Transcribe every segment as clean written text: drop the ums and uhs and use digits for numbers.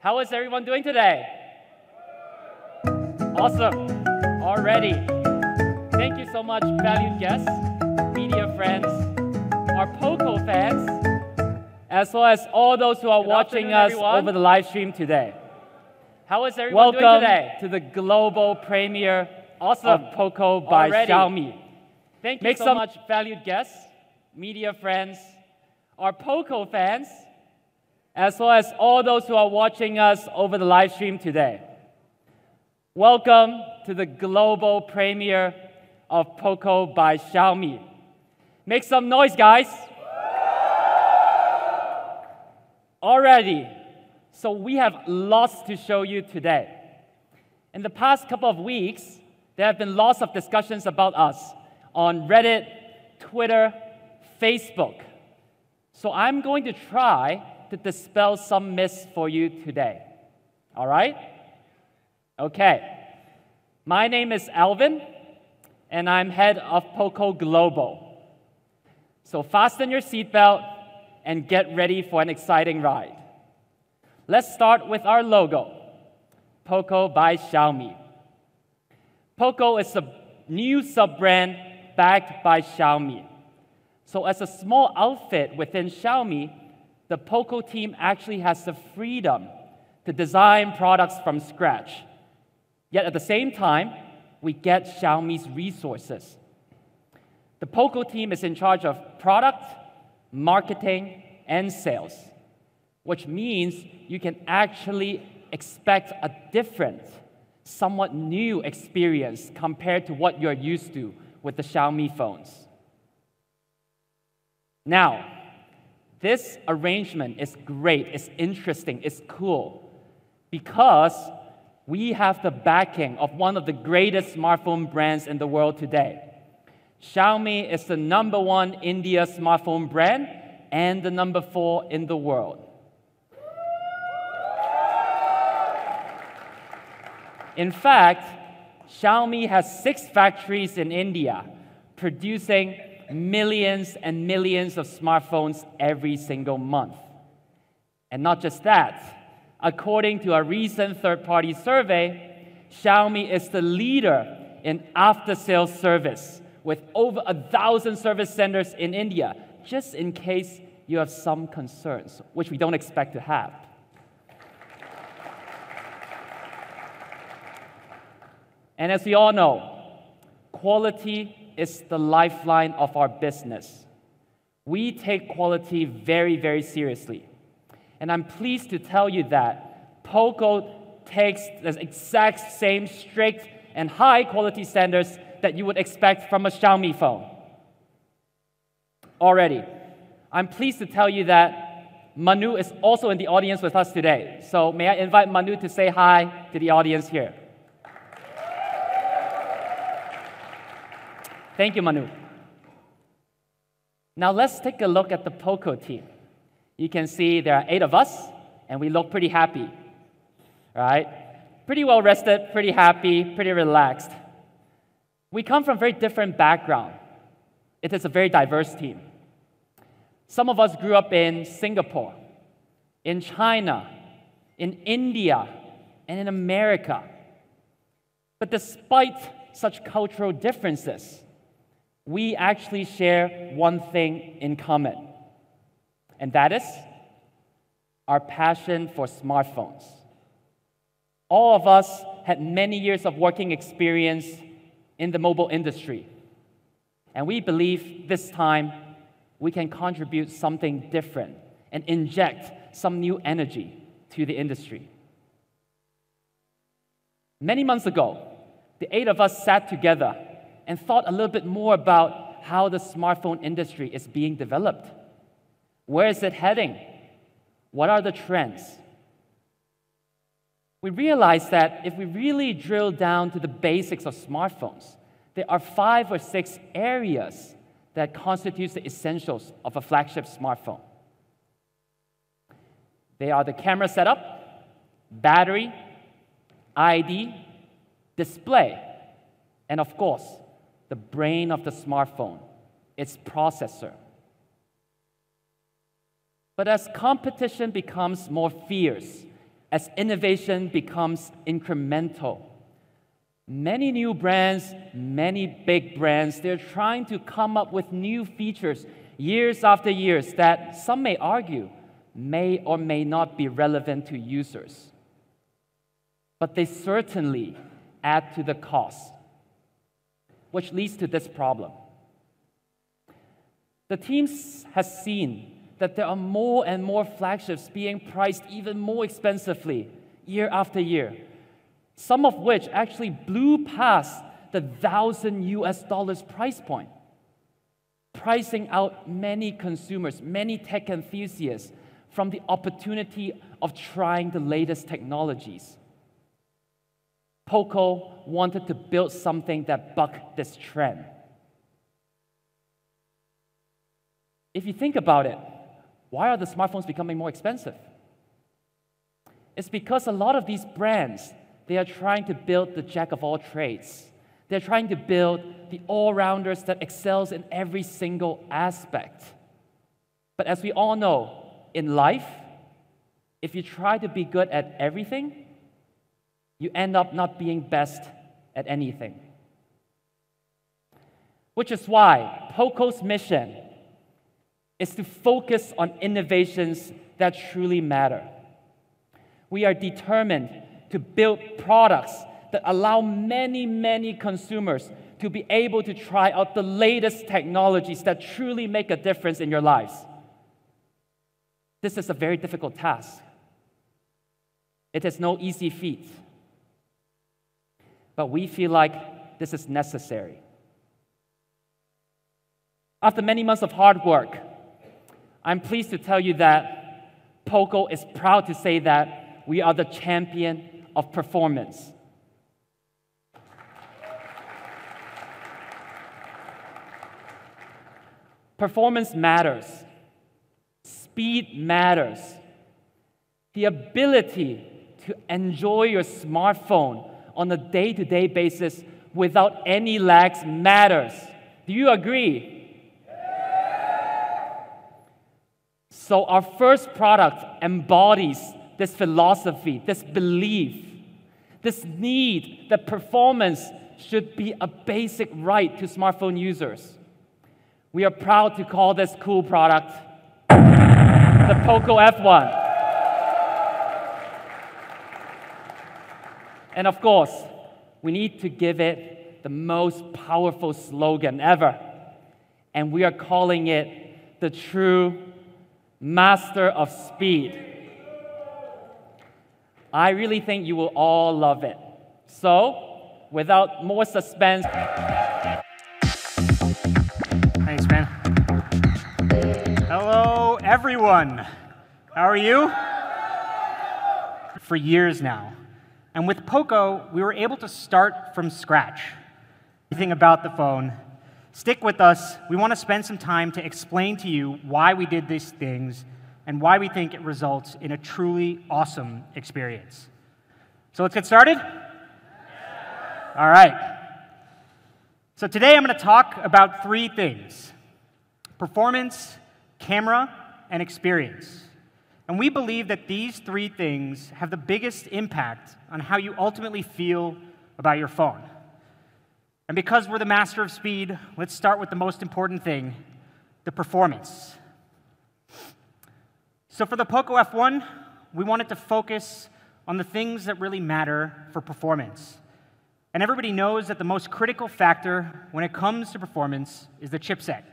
How is everyone doing today? Awesome. Already. Thank you so much, valued guests, media friends, our Poco fans, as well as all those who are watching us over the live stream today. How is everyone doing today? Welcome to the global premiere of Poco by Xiaomi. Thank you so much, valued guests, media friends, our Poco fans, as well as all those who are watching us over the live stream today. Welcome to the global premiere of Poco by Xiaomi. Make some noise, guys. Already, so we have lots to show you today. In the past couple of weeks, there have been lots of discussions about us on Reddit, Twitter, Facebook. So I'm going to try to dispel some myths for you today. All right? Okay. My name is Alvin, and I'm head of Poco Global. So fasten your seatbelt and get ready for an exciting ride. Let's start with our logo, Poco by Xiaomi. Poco is a new sub-brand backed by Xiaomi. So as a small outfit within Xiaomi, the Poco team actually has the freedom to design products from scratch. Yet at the same time, we get Xiaomi's resources. The Poco team is in charge of product, marketing, and sales, which means you can actually expect a different, somewhat new experience compared to what you're used to with the Xiaomi phones. Now, this arrangement is great, it's interesting, it's cool, because we have the backing of one of the greatest smartphone brands in the world today. Xiaomi is the #1 India smartphone brand and the #4 in the world. In fact, Xiaomi has 6 factories in India, producing millions and millions of smartphones every single month. And not just that, according to a recent third-party survey, Xiaomi is the leader in after-sales service with over 1,000 service centers in India, just in case you have some concerns, which we don't expect to have. And as we all know, quality is the lifeline of our business. We take quality very, very seriously. And I'm pleased to tell you that Poco takes the exact same strict and high quality standards that you would expect from a Xiaomi phone. Already, I'm pleased to tell you that Manu is also in the audience with us today. So may I invite Manu to say hi to the audience here. Thank you, Manu. Now let's take a look at the Poco team. You can see there are 8 of us, and we look pretty happy, right? Pretty well rested, pretty happy, pretty relaxed. We come from very different backgrounds. It is a very diverse team. Some of us grew up in Singapore, in China, in India, and in America. But despite such cultural differences, we actually share one thing in common, and that is our passion for smartphones. All of us had many years of working experience in the mobile industry, and we believe this time we can contribute something different and inject some new energy to the industry. Many months ago, the 8 of us sat together and thought a little bit more about how the smartphone industry is being developed. Where is it heading? What are the trends? We realized that if we really drill down to the basics of smartphones, there are 5 or 6 areas that constitute the essentials of a flagship smartphone. They are the camera setup, battery, ID, display, and of course, the brain of the smartphone, its processor. But as competition becomes more fierce, as innovation becomes incremental. Many new brands, many big brands, they're trying to come up with new features years after years that some may argue may or may not be relevant to users. But they certainly add to the cost, which leads to this problem. The team has seen that there are more and more flagships being priced even more expensively year after year, some of which actually blew past the $1,000 price point, pricing out many consumers, many tech enthusiasts from the opportunity of trying the latest technologies. Poco wanted to build something that bucked this trend. If you think about it, why are the smartphones becoming more expensive? It's because a lot of these brands, they are trying to build the jack of all trades. They're trying to build the all-rounders that excels in every single aspect. But as we all know, in life, if you try to be good at everything, you end up not being best at anything. Which is why Poco's mission is to focus on innovations that truly matter. We are determined to build products that allow many, many consumers to be able to try out the latest technologies that truly make a difference in your lives. This is a very difficult task. It is no easy feat. But we feel like this is necessary. After many months of hard work, I'm pleased to tell you that Poco is proud to say that we are the champion of performance. Performance matters. Speed matters. The ability to enjoy your smartphone on a day-to-day basis without any lags matters. Do you agree? So our first product embodies this philosophy, this belief, this need that performance should be a basic right to smartphone users. We are proud to call this cool product the PocoF1. And of course, we need to give it the most powerful slogan ever. And we are calling it the true master of speed. I really think you will all love it. So, without more suspense. Thanks, man. Hello, everyone. How are you? For years now. And with Poco, we were able to start from scratch. Everything about the phone. Stick with us. We want to spend some time to explain to you why we did these things and why we think it results in a truly awesome experience. So let's get started? All right. So today I'm going to talk about three things: performance, camera, and experience. And we believe that these three things have the biggest impact on how you ultimately feel about your phone. And because we're the master of speed, let's start with the most important thing, the performance. So for the PocoF1, we wanted to focus on the things that really matter for performance. And everybody knows that the most critical factor when it comes to performance is the chipset.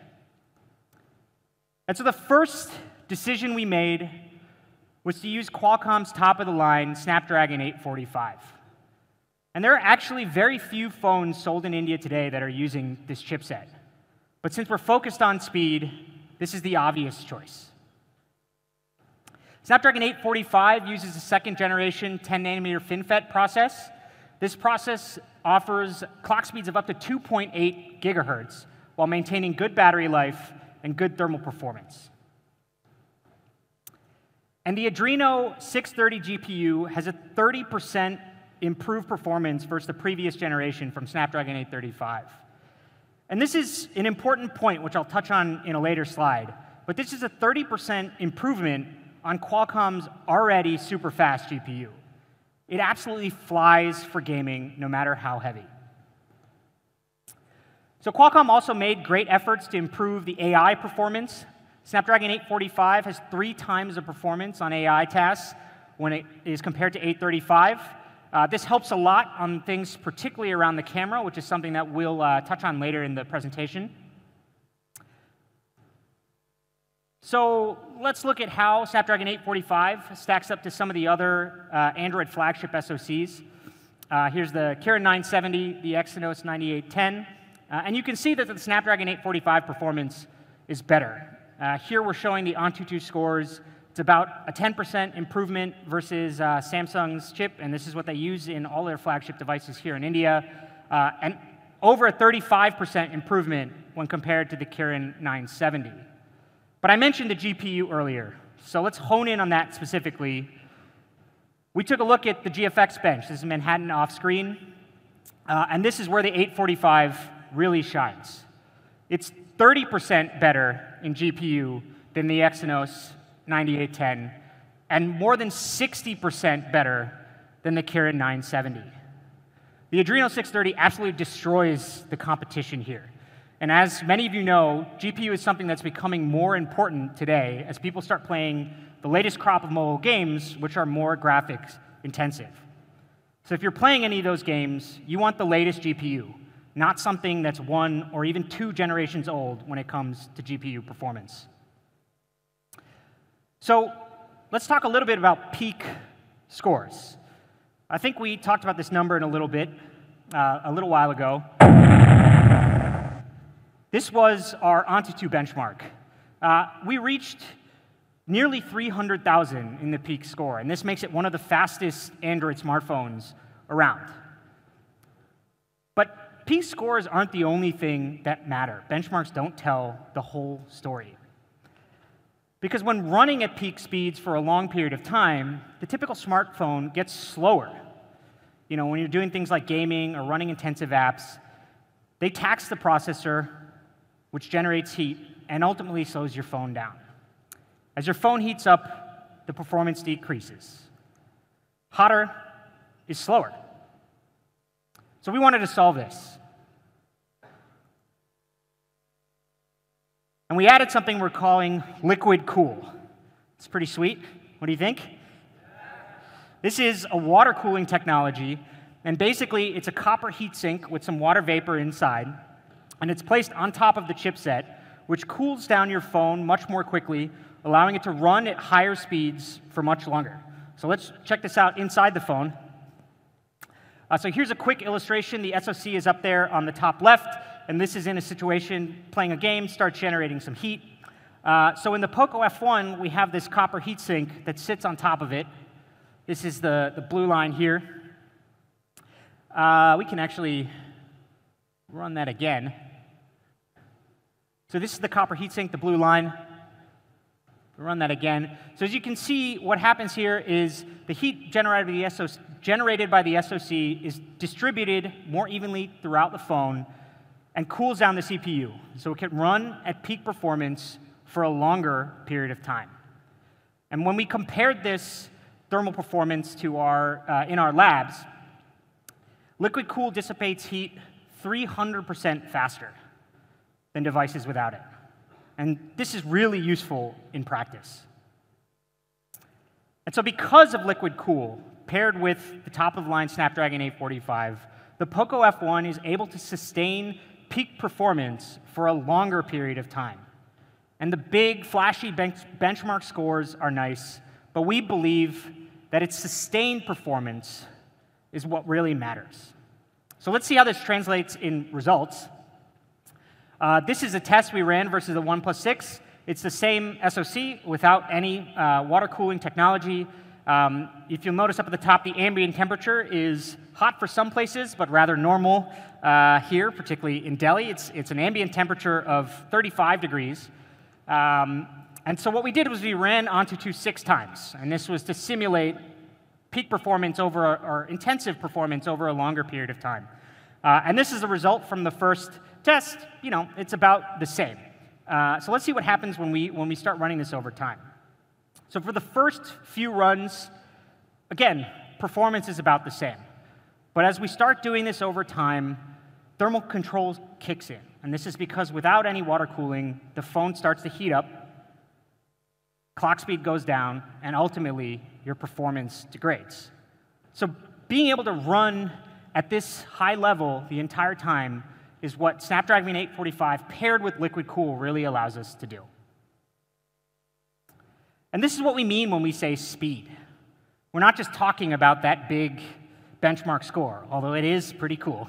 And so the first decision we made was to use Qualcomm's top-of-the-line Snapdragon 845. And there are actually very few phones sold in India today that are using this chipset. But since we're focused on speed, this is the obvious choice. Snapdragon 845 uses a second-generation 10-nanometer FinFET process. This process offers clock speeds of up to 2.8 gigahertz while maintaining good battery life and good thermal performance. And the Adreno 630 GPU has a 30% improved performance versus the previous generation from Snapdragon 835. And this is an important point, which I'll touch on in a later slide. But this is a 30% improvement on Qualcomm's already super fast GPU. It absolutely flies for gaming, no matter how heavy. So Qualcomm also made great efforts to improve the AI performance. Snapdragon 845 has 3 times the performance on AI tasks when it is compared to 835. This helps a lot on things particularly around the camera, which is something that we'll touch on later in the presentation. So let's look at how Snapdragon 845 stacks up to some of the other Android flagship SoCs. Here's the Kirin 970, the Exynos 9810. And you can see that the Snapdragon 845 performance is better. Here we're showing the Antutu scores. It's about a 10% improvement versus Samsung's chip, and this is what they use in all their flagship devices here in India, and over a 35% improvement when compared to the Kirin 970. But I mentioned the GPU earlier, so let's hone in on that specifically. We took a look at the GFX bench. This is Manhattan off-screen, and this is where the 845 really shines. It's 30% better in GPU than the Exynos 9810, and more than 60% better than the Kirin 970. The Adreno 630 absolutely destroys the competition here. And as many of you know, GPU is something that's becoming more important today as people start playing the latest crop of mobile games, which are more graphics intensive. So if you're playing any of those games, you want the latest GPU, not something that's 1 or even 2 generations old when it comes to GPU performance. So let's talk a little bit about peak scores. I think we talked about this number in a little bit, a little while ago. This was our Antutu benchmark. We reached nearly 300,000 in the peak score, and this makes it one of the fastest Android smartphones around. But peak scores aren't the only thing that matter. Benchmarks don't tell the whole story. Because when running at peak speeds for a long period of time, the typical smartphone gets slower. You know, when you're doing things like gaming or running intensive apps, they tax the processor, which generates heat, and ultimately slows your phone down. As your phone heats up, the performance decreases. Hotter is slower. So we wanted to solve this. And we added something we're calling liquid cool. It's pretty sweet. What do you think? This is a water cooling technology, and basically it's a copper heatsink with some water vapor inside, and it's placed on top of the chipset, which cools down your phone much more quickly, allowing it to run at higher speeds for much longer. So let's check this out inside the phone. So here's a quick illustration. The SoC is up there on the top left, and this is in a situation playing a game, starts generating some heat. So in the PocoF1, we have this copper heatsink that sits on top of it. This is the blue line here. We can actually run that again. So this is the copper heatsink, the blue line. We'll run that again. So as you can see, what happens here is the heat generated by the SoC is distributed more evenly throughout the phone and cools down the CPU. So it can run at peak performance for a longer period of time. And when we compared this thermal performance to in our labs, liquid cool dissipates heat 300% faster than devices without it. And this is really useful in practice. And so because of liquid cool, paired with the top-of-the-line Snapdragon 845, the PocoF1 is able to sustain peak performance for a longer period of time. And the big, flashy benchmark scores are nice, but we believe that its sustained performance is what really matters. So let's see how this translates in results. This is a test we ran versus the OnePlus 6. It's the same SoC without any water cooling technology. If you'll notice up at the top, the ambient temperature is hot for some places, but rather normal here, particularly in Delhi. It's an ambient temperature of 35 degrees. And so what we did was we ran Antutu 6 times, and this was to simulate peak performance or intensive performance over a longer period of time. And this is a result from the first test. You know, it's about the same. So let's see what happens when we start running this over time. So for the first few runs, again, performance is about the same. But as we start doing this over time, thermal control kicks in. And this is because without any water cooling, the phone starts to heat up, clock speed goes down, and ultimately, your performance degrades. So being able to run at this high level the entire time is what Snapdragon 845 paired with liquid cool really allows us to do. And this is what we mean when we say speed. We're not just talking about that big benchmark score, although it is pretty cool.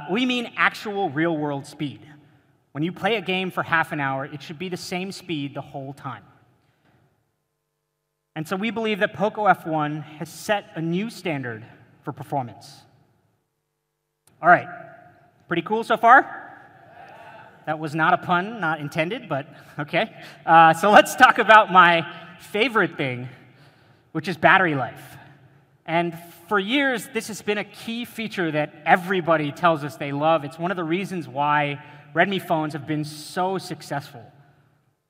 We mean actual real-world speed. When you play a game for half an hour, it should be the same speed the whole time. And so we believe that PocoF1 has set a new standard for performance. All right, pretty cool so far? That was not a pun, not intended, but OK. So let's talk about my favorite thing, which is battery life. And for years, this has been a key feature that everybody tells us they love. It's one of the reasons why Redmi phones have been so successful.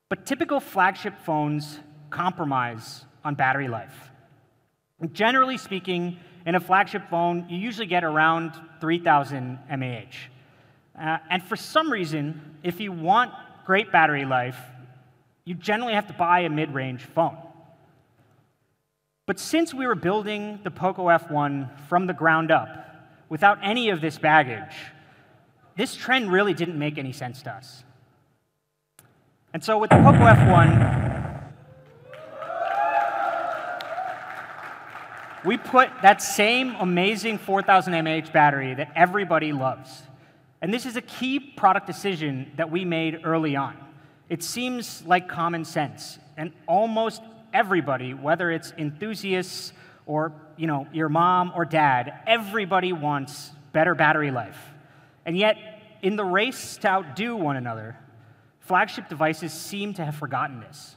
But typical flagship phones compromise on battery life. And generally speaking, in a flagship phone, you usually get around 3,000 mAh. And for some reason, if you want great battery life, you generally have to buy a mid-range phone. But since we were building the PocoF1 from the ground up, without any of this baggage, this trend really didn't make any sense to us. And so with the PocoF1, we put that same amazing 4,000 mAh battery that everybody loves. And this is a key product decision that we made early on. It seems like common sense, and almost everybody, whether it's enthusiasts or your mom or dad, everybody wants better battery life. And yet, in the race to outdo one another, flagship devices seem to have forgotten this.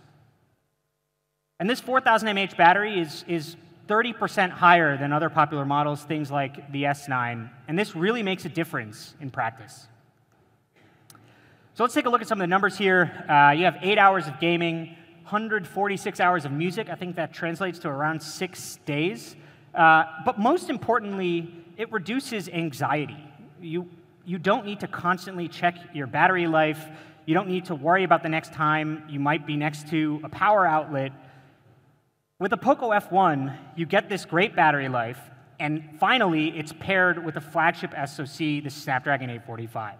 And this 4,000 mAh battery is 30% higher than other popular models, things like the S9, and this really makes a difference in practice. So let's take a look at some of the numbers here. You have 8 hours of gaming, 146 hours of music. I think that translates to around 6 days. But most importantly, it reduces anxiety. You don't need to constantly check your battery life. You don't need to worry about the next time you might be next to a power outlet. With the PocoF1, you get this great battery life, and finally, it's paired with a flagship SoC, the Snapdragon 845.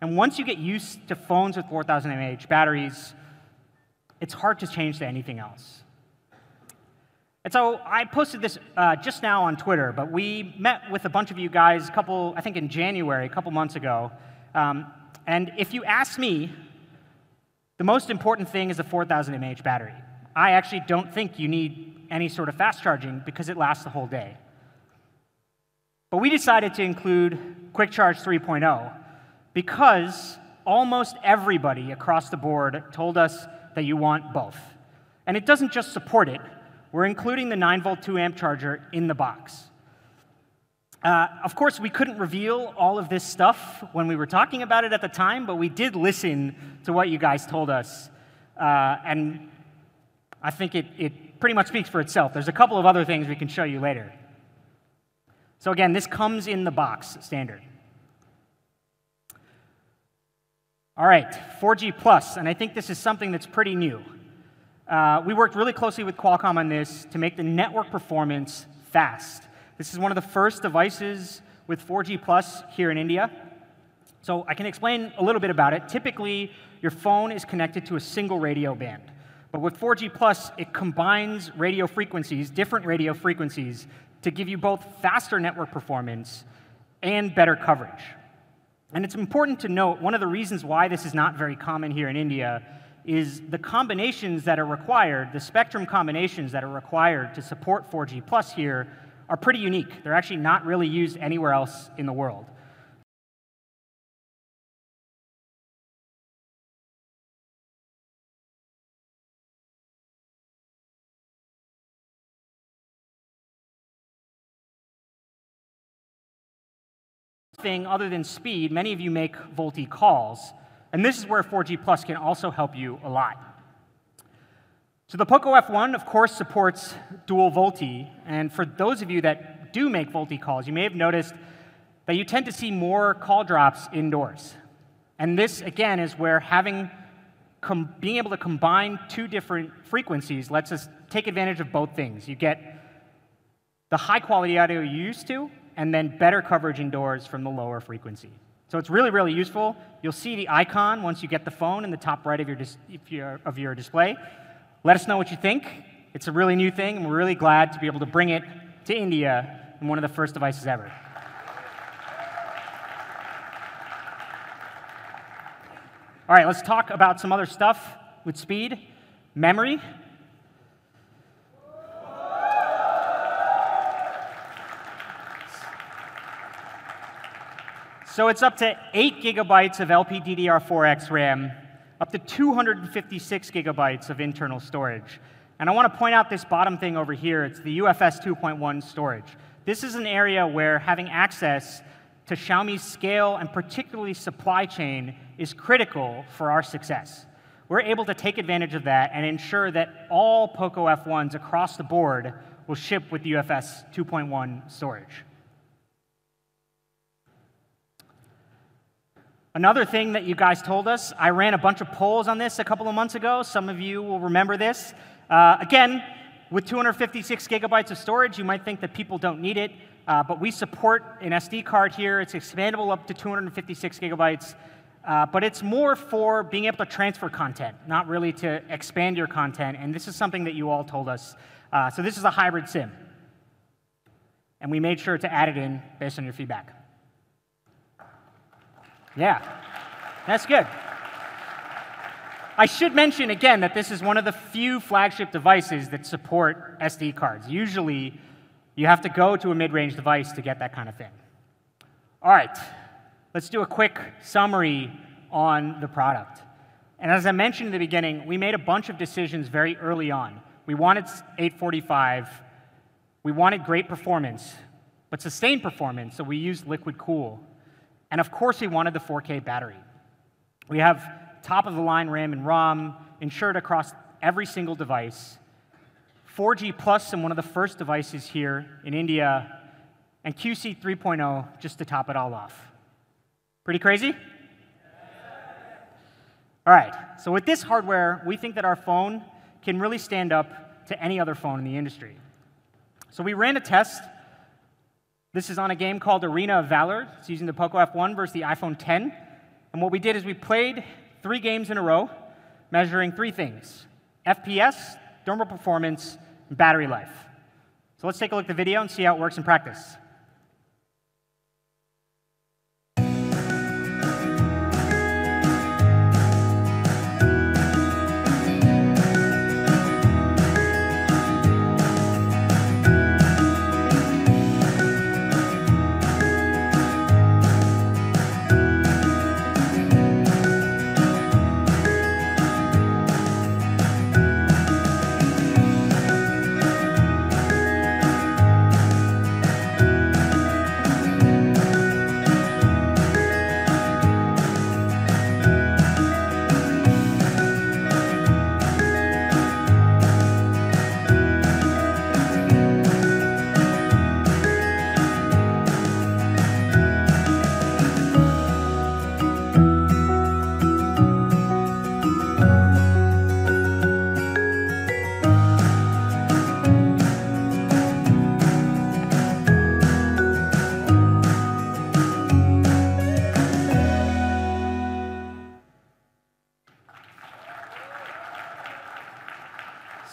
And once you get used to phones with 4,000 mAh batteries, it's hard to change to anything else. And so I posted this just now on Twitter, but we met with a bunch of you guys, I think in January, a couple months ago. And if you ask me, the most important thing is the 4,000 mAh battery. I actually don't think you need any sort of fast charging because it lasts the whole day. But we decided to include Quick Charge 3.0 because almost everybody across the board told us that you want both. And it doesn't just support it. We're including the 9-volt 2-amp charger in the box. Of course, we couldn't reveal all of this stuff when we were talking about it at the time, but we did listen to what you guys told us. And I think it pretty much speaks for itself. There's a couple of other things we can show you later. So again, this comes in the box standard. All right, 4G+, and I think this is something that's pretty new. We worked really closely with Qualcomm on this to make the network performance fast. This is one of the first devices with 4G+ here in India. So I can explain a little bit about it. Typically, your phone is connected to a single radio band. But with 4G+, it combines radio frequencies, different radio frequencies, to give you both faster network performance and better coverage. And it's important to note, one of the reasons why this is not very common here in India is the combinations that are required, the spectrum combinations that are required to support 4G+ here are pretty unique. They're actually not really used anywhere else in the world. Thing other than speed, many of you make VoLTE calls, and this is where 4G+ can also help you a lot. So the PocoF1, of course, supports dual VoLTE. And for those of you that do make VoLTE calls, you may have noticed that you tend to see more call drops indoors. And this, again, is where being able to combine two different frequencies lets us take advantage of both things. You get the high-quality audio you're used to, and then better coverage indoors from the lower frequency. So it's really, really useful. You'll see the icon once you get the phone in the top right of your display. Let us know what you think. It's a really new thing, and we're really glad to be able to bring it to India in one of the first devices ever. All right, let's talk about some other stuff with speed. Memory. So it's up to 8 gigabytes of LPDDR4X RAM, up to 256 gigabytes of internal storage. And I want to point out this bottom thing over here. It's the UFS 2.1 storage. This is an area where having access to Xiaomi's scale and particularly supply chain is critical for our success. We're able to take advantage of that and ensure that all PocoF1s across the board will ship with UFS 2.1 storage. Another thing that you guys told us, I ran a bunch of polls on this a couple of months ago. Some of you will remember this. Again, with 256 gigabytes of storage, you might think that people don't need it, but we support an SD card here. It's expandable up to 256 gigabytes, but it's more for being able to transfer content, not really to expand your content, and this is something that you all told us. So this is a hybrid SIM, and we made sure to add it in based on your feedback. Yeah, that's good. I should mention again that this is one of the few flagship devices that support SD cards. Usually, you have to go to a mid-range device to get that kind of thing. All right, let's do a quick summary on the product. And as I mentioned in the beginning, we made a bunch of decisions very early on. We wanted 845. We wanted great performance, but sustained performance, so we used liquid cool. And of course, we wanted the 4K battery. We have top-of-the-line RAM and ROM ensured across every single device, 4G Plus in one of the first devices here in India, and QC 3.0 just to top it all off. Pretty crazy? All right, so with this hardware, we think that our phone can really stand up to any other phone in the industry. So we ran a test. This is on a game called Arena of Valor. It's using the PocoF1 versus the iPhone X. And what we did is we played 3 games in a row, measuring 3 things: FPS, thermal performance, and battery life. So let's take a look at the video and see how it works in practice.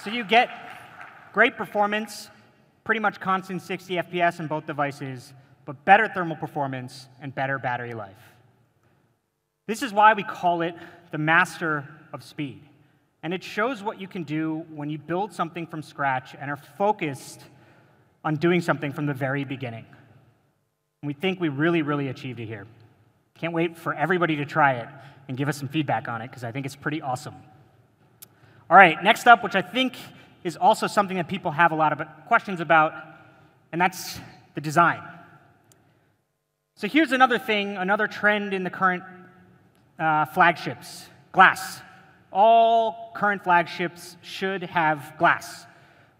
So you get great performance, pretty much constant 60 FPS in both devices, but better thermal performance and better battery life. This is why we call it the master of speed. And it shows what you can do when you build something from scratch and are focused on doing something from the very beginning. And we think we really, really achieved it here. Can't wait for everybody to try it and give us some feedback on it, because I think it's pretty awesome. All right, next up, which I think is also something that people have a lot of questions about, and that's the design. So here's another thing, another trend in the current flagships: glass. All current flagships should have glass.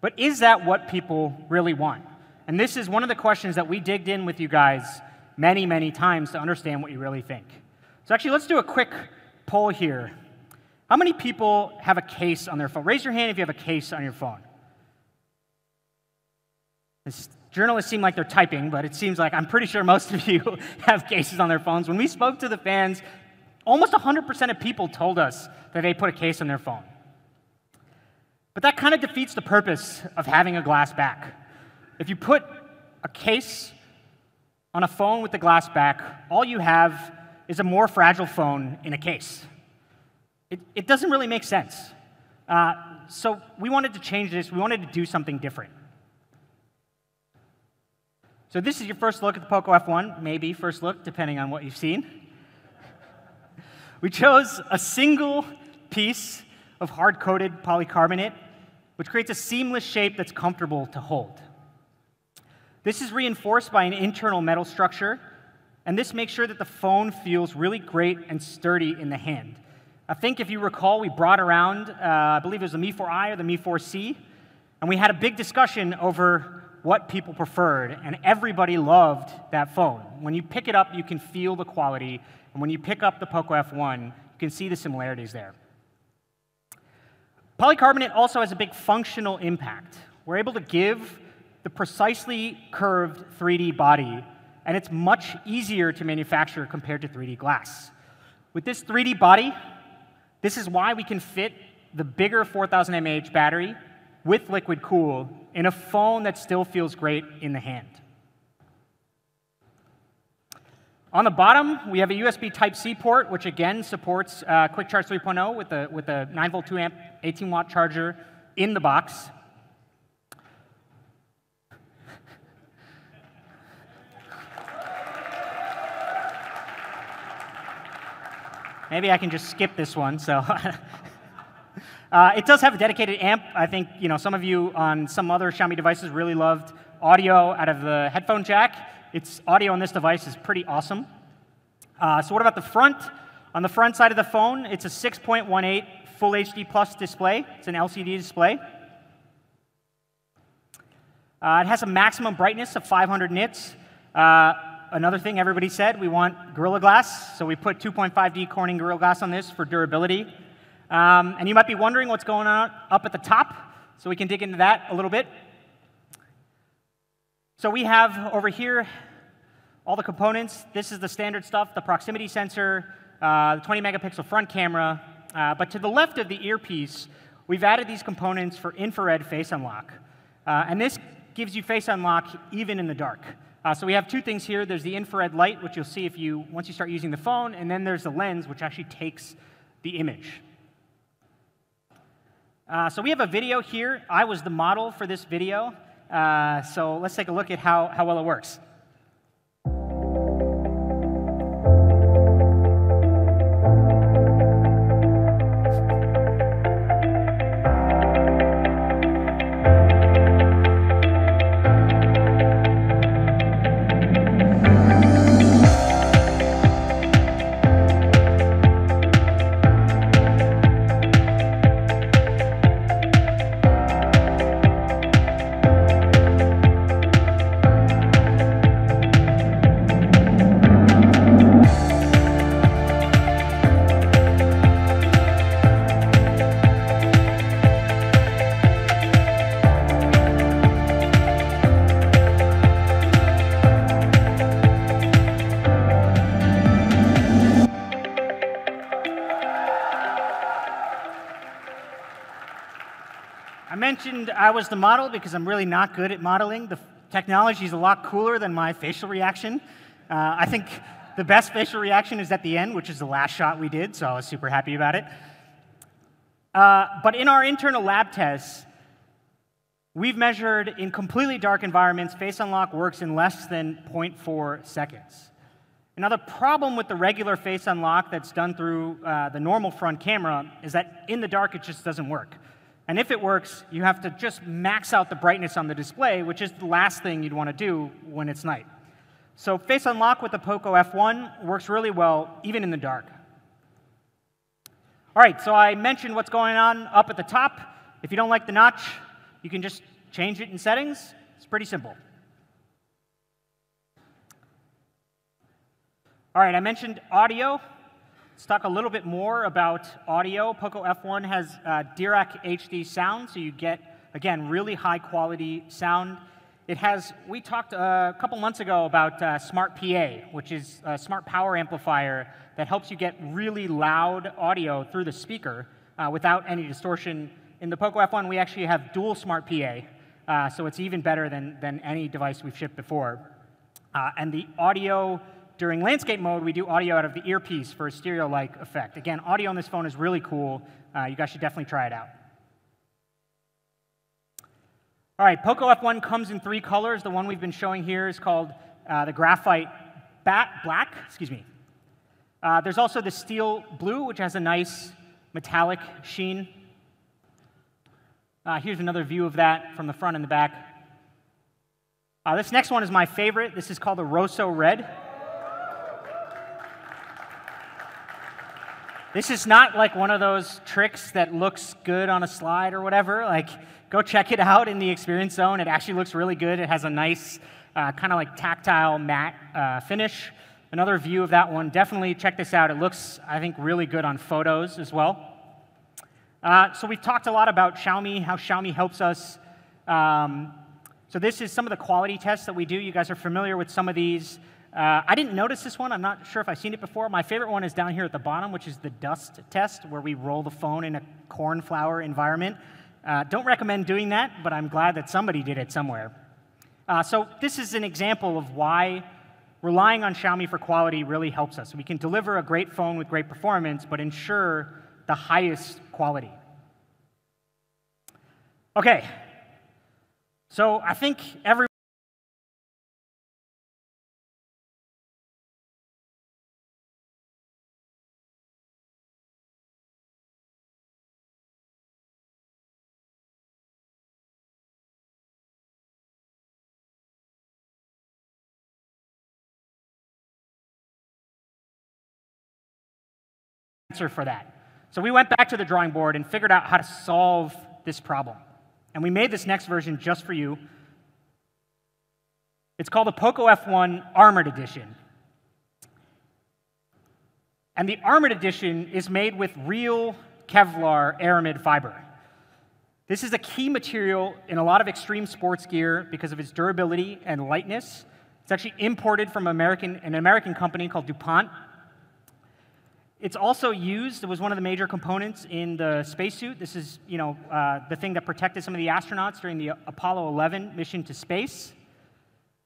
But is that what people really want? And this is one of the questions that we digged in with you guys many, many times to understand what you really think. So actually, let's do a quick poll here. How many people have a case on their phone? Raise your hand if you have a case on your phone. This journalists seem like they're typing, but it seems like I'm pretty sure most of you have cases on their phones. When we spoke to the fans, almost 100% of people told us that they put a case on their phone. But that kind of defeats the purpose of having a glass back. If you put a case on a phone with the glass back, all you have is a more fragile phone in a case. It doesn't really make sense. So we wanted to change this. We wanted to do something different. So this is your first look at the PocoF1, maybe first look, depending on what you've seen. We chose a single piece of hard-coated polycarbonate, which creates a seamless shape that's comfortable to hold. This is reinforced by an internal metal structure, and this makes sure that the phone feels really great and sturdy in the hand. I think if you recall, we brought around, I believe it was the Mi 4i or the Mi 4c, and we had a big discussion over what people preferred, and everybody loved that phone. When you pick it up, you can feel the quality, and when you pick up the PocoF1, you can see the similarities there. Polycarbonate also has a big functional impact. We're able to give the precisely curved 3D body, and it's much easier to manufacture compared to 3D glass. With this 3D body, this is why we can fit the bigger 4000 mAh battery with liquid cool in a phone that still feels great in the hand. On the bottom, we have a USB Type-C port, which again supports Quick Charge 3.0 with a 9-volt 2-amp 18-watt charger in the box. Maybe I can just skip this one. So it does have a dedicated amp. I think some of you on some other Xiaomi devices really loved audio out of the headphone jack. Its audio on this device is pretty awesome. So what about the front? On the front side of the phone, it's a 6.18 Full HD Plus display. It's an LCD display. It has a maximum brightness of 500 nits. Another thing everybody said, we want Gorilla Glass, so we put 2.5D Corning Gorilla Glass on this for durability. And you might be wondering what's going on up at the top, so we can dig into that a little bit. So we have over here all the components. This is the standard stuff, the proximity sensor, the 20-megapixel front camera. But to the left of the earpiece, we've added these components for infrared face unlock. And this gives you face unlock even in the dark. So we have two things here. There's the infrared light, which you'll see once you start using the phone, and then there's the lens, which actually takes the image. So we have a video here. I was the model for this video. So let's take a look at how well it works. I mentioned I was the model because I'm really not good at modeling. The technology is a lot cooler than my facial reaction. I think the best facial reaction is at the end, which is the last shot we did, so I was super happy about it. But in our internal lab tests, we've measured in completely dark environments, face unlock works in less than 0.4 seconds. Now, the problem with the regular face unlock that's done through the normal front camera is that in the dark, it just doesn't work. And if it works, you have to just max out the brightness on the display, which is the last thing you'd want to do when it's night. So face unlock with the PocoF1 works really well, even in the dark. All right, so I mentioned what's going on up at the top. If you don't like the notch, you can just change it in settings. It's pretty simple. All right, I mentioned audio. Let's talk a little bit more about audio. PocoF1 has Dirac HD sound, so you get, again, really high quality sound. It has, we talked a couple months ago about Smart PA, which is a smart power amplifier that helps you get really loud audio through the speaker without any distortion. In the PocoF1, we actually have dual Smart PA, so it's even better than any device we've shipped before. And the audio, during landscape mode, we do audio out of the earpiece for a stereo-like effect. Again, audio on this phone is really cool. You guys should definitely try it out. All right, PocoF1 comes in 3 colors. The one we've been showing here is called the Graphite Black. Excuse me. There's also the Steel Blue, which has a nice metallic sheen. Here's another view of that from the front and the back. This next one is my favorite. This is called the Rosso Red. This is not like one of those tricks that looks good on a slide or whatever. Like, go check it out in the experience zone. It actually looks really good. It has a nice kind of like tactile matte finish. Another view of that one. Definitely check this out. It looks, I think, really good on photos as well. So we've talked a lot about Xiaomi, how Xiaomi helps us. So this is some of the quality tests that we do. You guys are familiar with some of these. I didn't notice this one. I'm not sure if I've seen it before. My favorite one is down here at the bottom, which is the dust test, where we roll the phone in a cornflower environment. Don't recommend doing that, but I'm glad that somebody did it somewhere. So this is an example of why relying on Xiaomi for quality really helps us. We can deliver a great phone with great performance, but ensure the highest quality. OK, so I think every answer for that. So we went back to the drawing board and figured out how to solve this problem. And we made this next version just for you. It's called the PocoF1 Armored Edition. And the Armored Edition is made with real Kevlar aramid fiber. This is a key material in a lot of extreme sports gear because of its durability and lightness. It's actually imported from an American company called DuPont. It's also used, it was one of the major components in the spacesuit. This is, the thing that protected some of the astronauts during the Apollo 11 mission to space.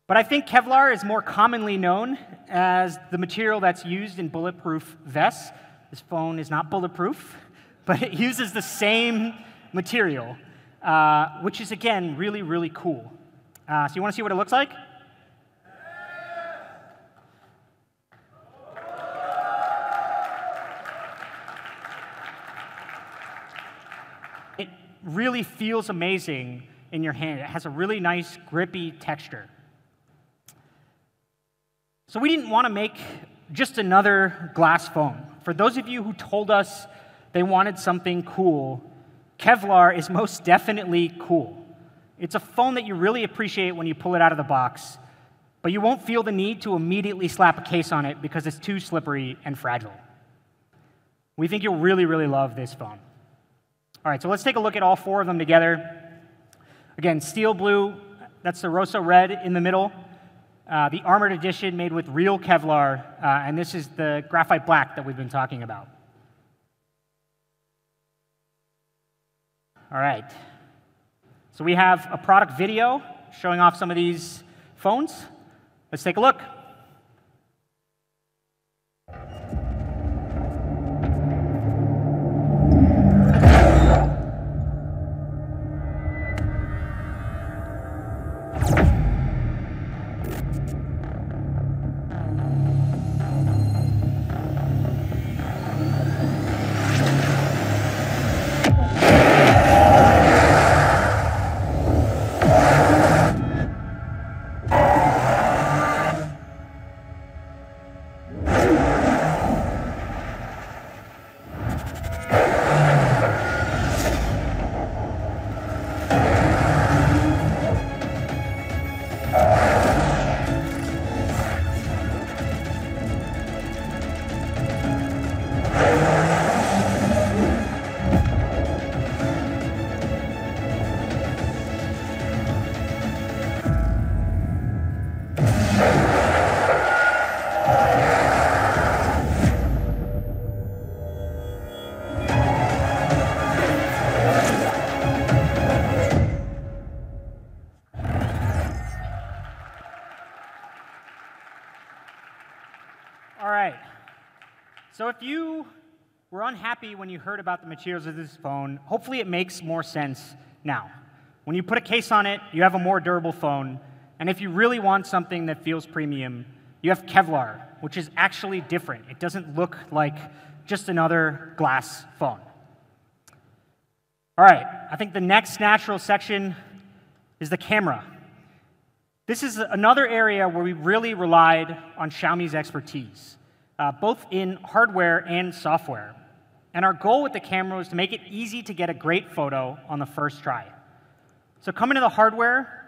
But I think Kevlar is more commonly known as the material that's used in bulletproof vests. This phone is not bulletproof, but it uses the same material, which is, again, really, really cool. So you want to see what it looks like? It really feels amazing in your hand. It has a really nice, grippy texture. So we didn't want to make just another glass phone. For those of you who told us they wanted something cool, Kevlar is most definitely cool. It's a phone that you really appreciate when you pull it out of the box, but you won't feel the need to immediately slap a case on it because it's too slippery and fragile. We think you'll really, really love this phone. All right, so let's take a look at all 4 of them together. Again, Steel Blue, that's the Rosso Red in the middle. The Armored Edition made with real Kevlar, and this is the Graphite Black that we've been talking about. All right. So we have a product video showing off some of these phones. Let's take a look. All right. So if you were unhappy when you heard about the materials of this phone, hopefully it makes more sense now. When you put a case on it, you have a more durable phone. And if you really want something that feels premium, you have Kevlar, which is actually different. It doesn't look like just another glass phone. All right, I think the next natural section is the camera. This is another area where we really relied on Xiaomi's expertise, both in hardware and software. And our goal with the camera was to make it easy to get a great photo on the first try. So coming to the hardware,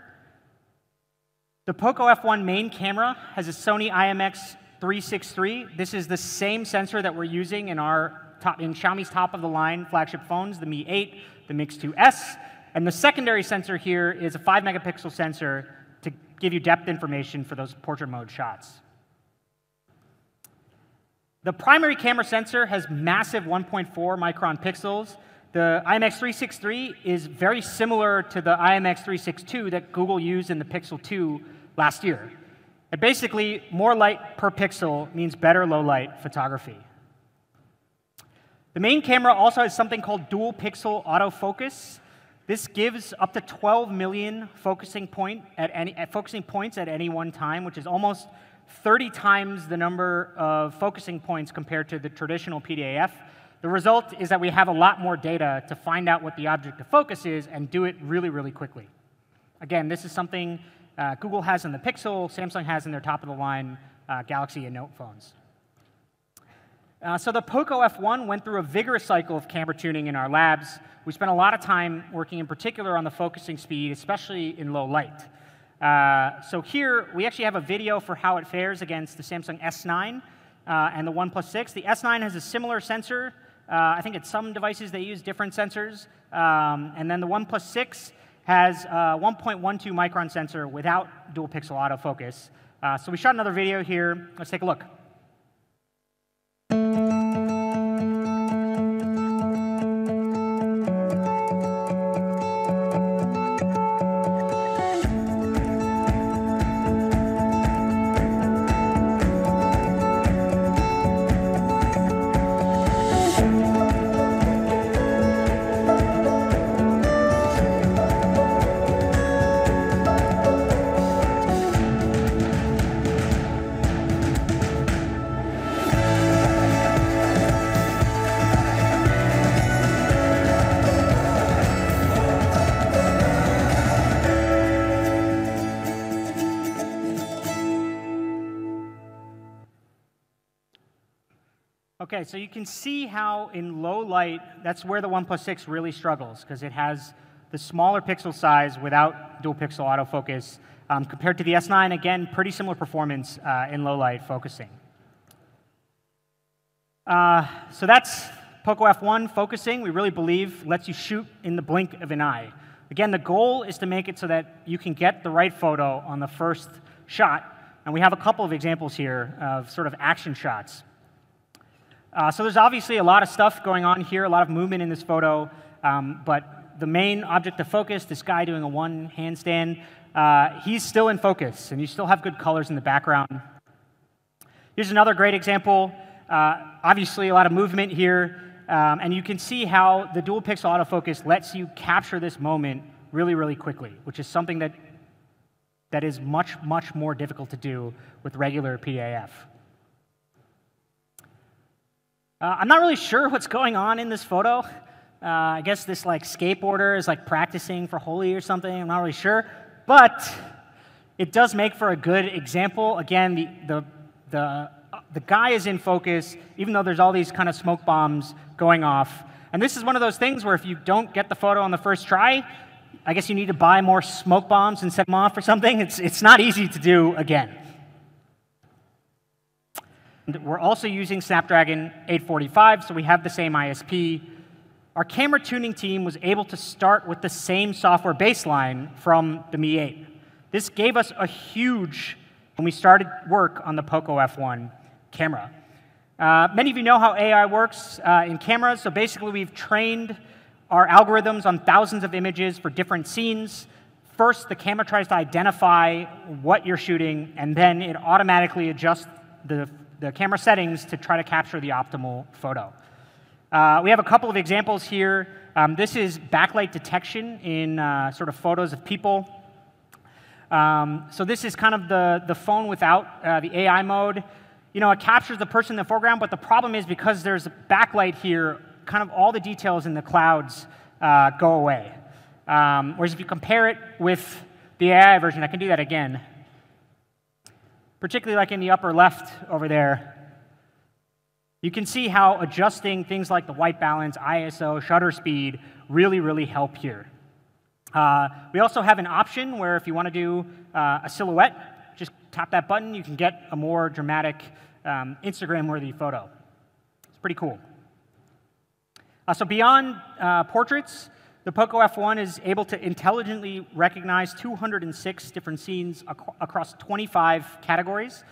the PocoF1 main camera has a Sony IMX363. This is the same sensor that we're using in Xiaomi's top-of-the-line flagship phones, the Mi 8, the Mix 2S. And the secondary sensor here is a 5-megapixel sensor to give you depth information for those portrait mode shots. The primary camera sensor has massive 1.4 micron pixels. The IMX363 is very similar to the IMX362 that Google used in the Pixel 2 last year. And basically, more light per pixel means better low-light photography. The main camera also has something called dual pixel autofocus. This gives up to 12 million focusing points at any one time, which is almost 30 times the number of focusing points compared to the traditional PDAF. The result is that we have a lot more data to find out what the object of focus is and do it really, really quickly. Again, this is something Google has in the Pixel, Samsung has in their top-of-the-line Galaxy and Note phones. So the PocoF1 went through a vigorous cycle of camera tuning in our labs. We spent a lot of time working in particular on the focusing speed, especially in low light. So here, we actually have a video for how it fares against the Samsung S9 and the OnePlus 6. The S9 has a similar sensor. I think at some devices they use different sensors. And then the OnePlus 6 has a 1.12 micron sensor without dual pixel autofocus. So we shot another video here. Let's take a look. Okay, so you can see how in low light, that's where the OnePlus 6 really struggles, because it has the smaller pixel size without dual pixel autofocus. Compared to the S9, again, pretty similar performance in low light focusing. So that's PocoF1 focusing. We really believe lets you shoot in the blink of an eye. Again, the goal is to make it so that you can get the right photo on the first shot. And we have a couple of examples here of sort of action shots. So there's obviously a lot of stuff going on here, a lot of movement in this photo, but the main object of focus, this guy doing a one handstand, he's still in focus, and you still have good colors in the background. Here's another great example. Obviously, a lot of movement here, and you can see how the dual pixel autofocus lets you capture this moment really, really quickly, which is something that is much, much more difficult to do with regular PDAF. I'm not really sure what's going on in this photo. I guess this skateboarder is practicing for Holi or something. I'm not really sure, but it does make for a good example. Again, the guy is in focus, even though there's all these kind of smoke bombs going off. And this is one of those things where if you don't get the photo on the first try, I guess you need to buy more smoke bombs and set them off or something. It's not easy to do again. We're also using Snapdragon 845, so we have the same ISP. Our camera tuning team was able to start with the same software baseline from the Mi 8. This gave us a huge, when we started work on the PocoF1 camera. Many of you know how AI works in cameras, so basically we've trained our algorithms on thousands of images for different scenes. First, the camera tries to identify what you're shooting, and then it automatically adjusts the the camera settings to try to capture the optimal photo. We have a couple of examples here. This is backlight detection in sort of photos of people. So this is kind of the phone without the AI mode. You know, it captures the person in the foreground, but the problem is because there's a backlight here, kind of all the details in the clouds go away. Whereas if you compare it with the AI version, I can do that again, particularly like in the upper left over there, you can see how adjusting things like the white balance, ISO, shutter speed really help here. We also have an option where if you want to do a silhouette, just tap that button, you can get a more dramatic Instagram-worthy photo. It's pretty cool. So beyond portraits, the PocoF1 is able to intelligently recognize 206 different scenes across 25 categories.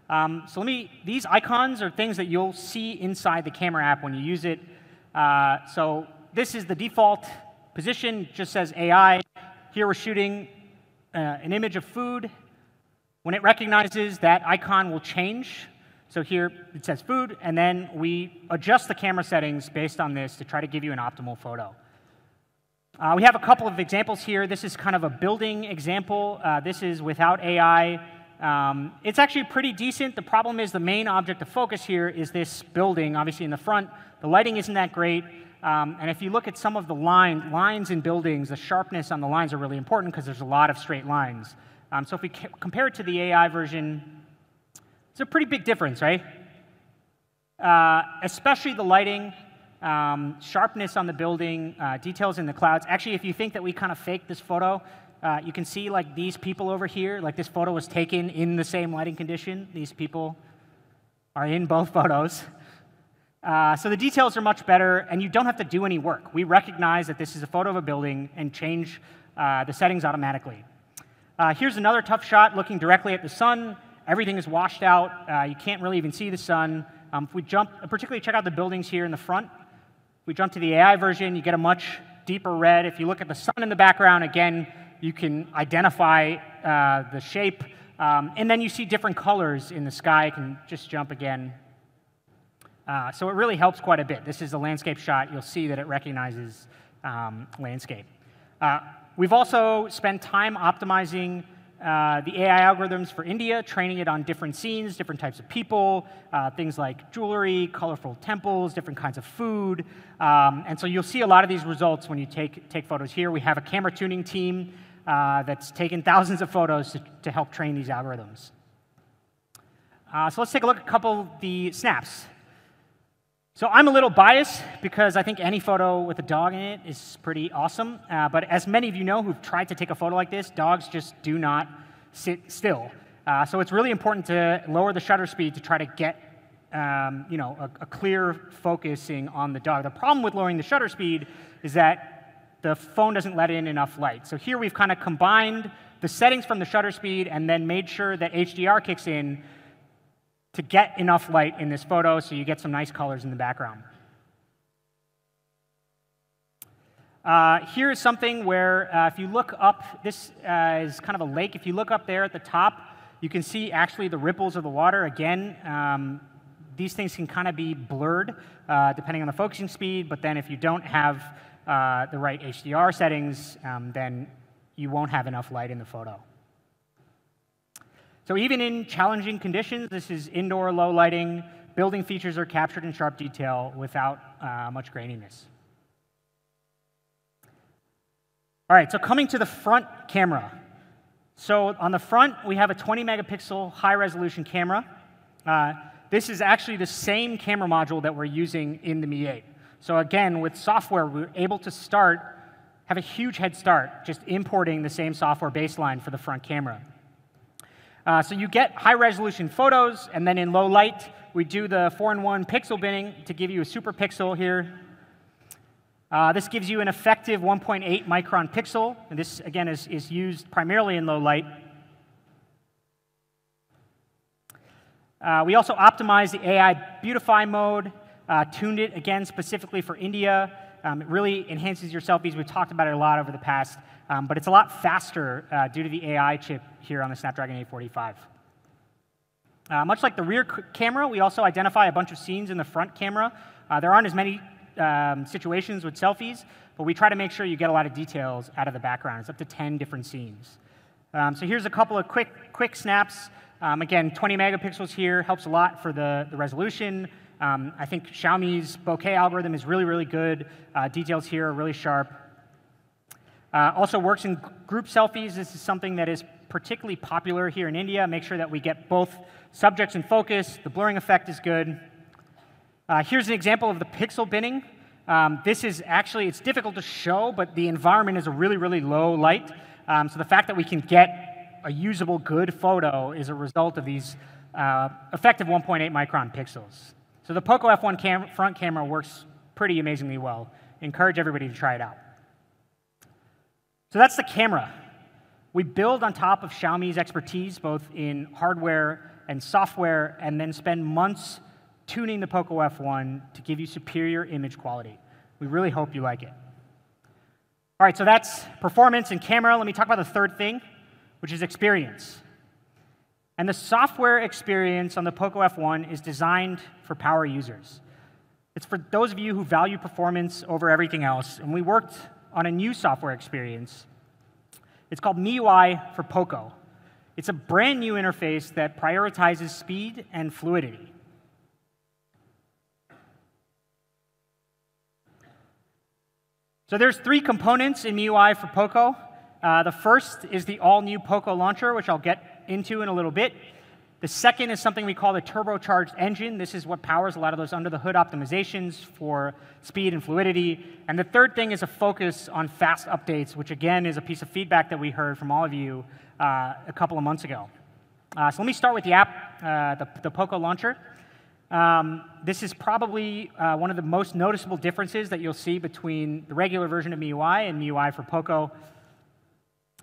So these icons are things that you'll see inside the camera app when you use it. So this is the default position, just says AI. Here we're shooting an image of food. When it recognizes that icon will change. So here it says food, and then we adjust the camera settings based on this to try to give you an optimal photo. We have a couple of examples here. This is kind of a building example. This is without AI. It's actually pretty decent. The problem is the main object of focus here is this building, obviously in the front. The lighting isn't that great. And if you look at some of the lines in buildings, the sharpness on the lines are really important because there's a lot of straight lines. So if we compare it to the AI version, it's a pretty big difference, right? Especially the lighting. Sharpness on the building, details in the clouds. Actually, if you think that we kind of faked this photo, you can see like these people over here, like this photo was taken in the same lighting condition. These people are in both photos. So the details are much better, and you don't have to do any work. We recognize that this is a photo of a building and change the settings automatically. Here's another tough shot looking directly at the sun. Everything is washed out. You can't really even see the sun. If we jump, particularly check out the buildings here in the front. We jump to the AI version, you get a much deeper red. If you look at the sun in the background, again, you can identify the shape. And then you see different colors in the sky. You can just jump again. So it really helps quite a bit. This is a landscape shot. You'll see that it recognizes landscape. We've also spent time optimizing the AI algorithms for India, training it on different scenes, different types of people, things like jewelry, colorful temples, different kinds of food. And so you'll see a lot of these results when you take photos here. We have a camera tuning team that's taken thousands of photos to help train these algorithms. So let's take a look at a couple of the snaps. So I'm a little biased because I think any photo with a dog in it is pretty awesome. But as many of you know who've tried to take a photo like this, dogs just do not sit still. So it's really important to lower the shutter speed to try to get a clear focusing on the dog. The problem with lowering the shutter speed is that the phone doesn't let in enough light. So here we've kind of combined the settings from the shutter speed and then made sure that HDR kicks in to get enough light in this photo so you get some nice colors in the background. Here is something where if you look up, this is kind of a lake. If you look up there at the top, you can see actually the ripples of the water. Again, these things can kind of be blurred depending on the focusing speed, but then if you don't have the right HDR settings, then you won't have enough light in the photo. So even in challenging conditions, this is indoor low lighting, building features are captured in sharp detail without much graininess. All right, so coming to the front camera. So on the front, we have a 20 megapixel high resolution camera. This is actually the same camera module that we're using in the Mi 8. So again, with software, we're able to have a huge head start just importing the same software baseline for the front camera. So you get high-resolution photos, and then in low light, we do the 4-in-1 pixel binning to give you a super pixel here. This gives you an effective 1.8 micron pixel, and this, again, is used primarily in low light. We also optimized the AI Beautify mode, tuned it, again, specifically for India. It really enhances your selfies. We've talked about it a lot over the past, but it's a lot faster due to the AI chip here on the Snapdragon 845. Much like the rear camera, we also identify a bunch of scenes in the front camera. There aren't as many situations with selfies, but we try to make sure you get a lot of details out of the background. It's up to 10 different scenes. So here's a couple of quick snaps. Again, 20 megapixels here helps a lot for the resolution. I think Xiaomi's bokeh algorithm is really, really good. Details here are really sharp. Also works in group selfies. This is something that is particularly popular here in India. Make sure that we get both subjects in focus. The blurring effect is good. Here's an example of the pixel binning. This is actually, it's difficult to show, but the environment is a really, really low light. So the fact that we can get a usable, good photo is a result of these effective 1.8 micron pixels. So the PocoF1 front camera works pretty amazingly well. Encourage everybody to try it out. So that's the camera. We build on top of Xiaomi's expertise, both in hardware and software, and then spend months tuning the PocoF1 to give you superior image quality. We really hope you like it. All right, so that's performance and camera. Let me talk about the third thing, which is experience. And the software experience on the PocoF1 is designed for power users. It's for those of you who value performance over everything else, and we worked on a new software experience. It's called MIUI for Poco. It's a brand new interface that prioritizes speed and fluidity. So there's 3 components in MIUI for Poco. The first is the all-new Poco launcher, which I'll get into in a little bit. The second is something we call the turbocharged engine. This is what powers a lot of those under-the-hood optimizations for speed and fluidity. And the third thing is a focus on fast updates, which again is a piece of feedback that we heard from all of you a couple of months ago. So let me start with the app, the Poco launcher. This is probably one of the most noticeable differences that you'll see between the regular version of MIUI and MIUI for Poco.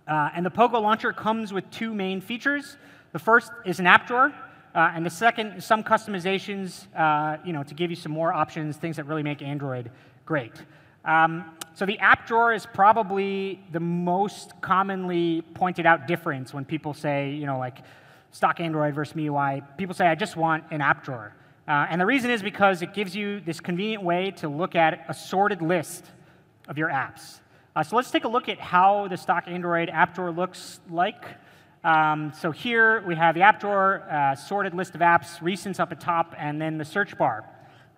And the Poco launcher comes with 2 main features. The first is an app drawer, and the second is some customizations, to give you some more options, things that really make Android great. So the app drawer is probably the most commonly pointed out difference when people say, like stock Android versus MIUI. People say, I just want an app drawer. And the reason is because it gives you this convenient way to look at a sorted list of your apps. So let's take a look at how the stock Android app drawer looks like. So here we have the app drawer, sorted list of apps, recents up at top, and then the search bar